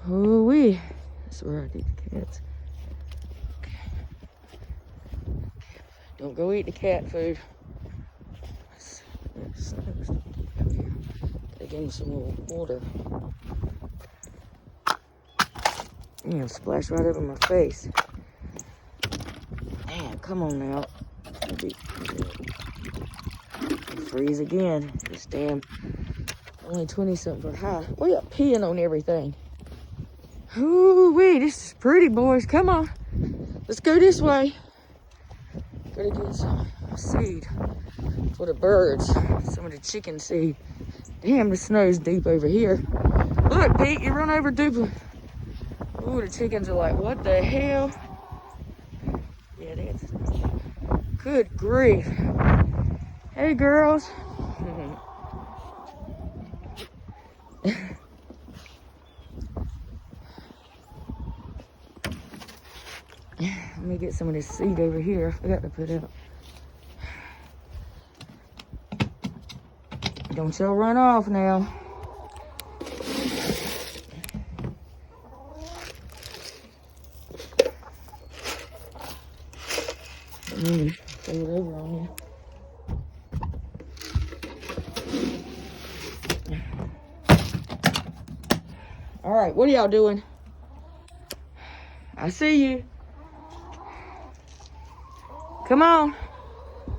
Oh wee. That's where I eat the cats. Don't go eat the cat food. Gotta give him some more water. Yeah, splash right over my face. Damn, come on now. Freeze again. This damn only 20 something for high. We are peeing on everything. Ooh wee, this is pretty, boys. Come on. Let's go this way. Gotta get some seed for the birds. Some of the chicken seed. Damn, the snow's deep over here. Look, Pete, you run over Dupla. Ooh, the chickens are like, what the hell? Yeah, that's good grief. Hey, girls. Let me get some of this seed over here. I forgot to put out. Don't y'all run off now. Throw it over on you. All right, what are y'all doing? I see you. Come on.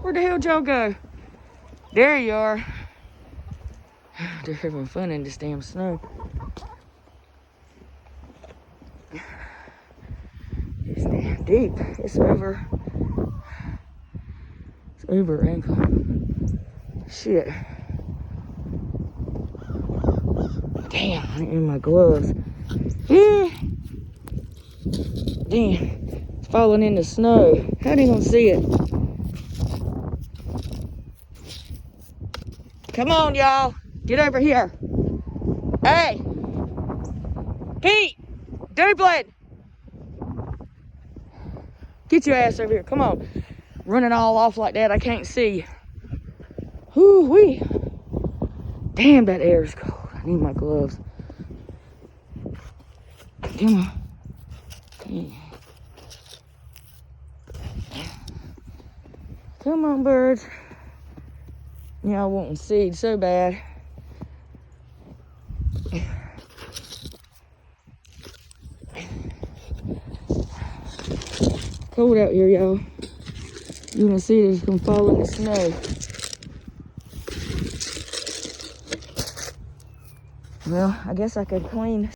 Where the hell y'all go? There you are. They're having fun in this damn snow. It's damn deep. It's over ankle. Shit. Damn, I ain't in my gloves. Yeah. Damn. It's falling in the snow. How they gonna see it? Come on, y'all. Get over here. Hey. Pete. Dublin. Get your ass over here. Come on. Running all off like that. I can't see. Whoo wee. Damn, that air is cold. I need my gloves. Come on. Okay. Come on, birds. Y'all wanting seed so bad. Cold out here, y'all. You're gonna see this gonna fall in the snow. Well, I guess I could clean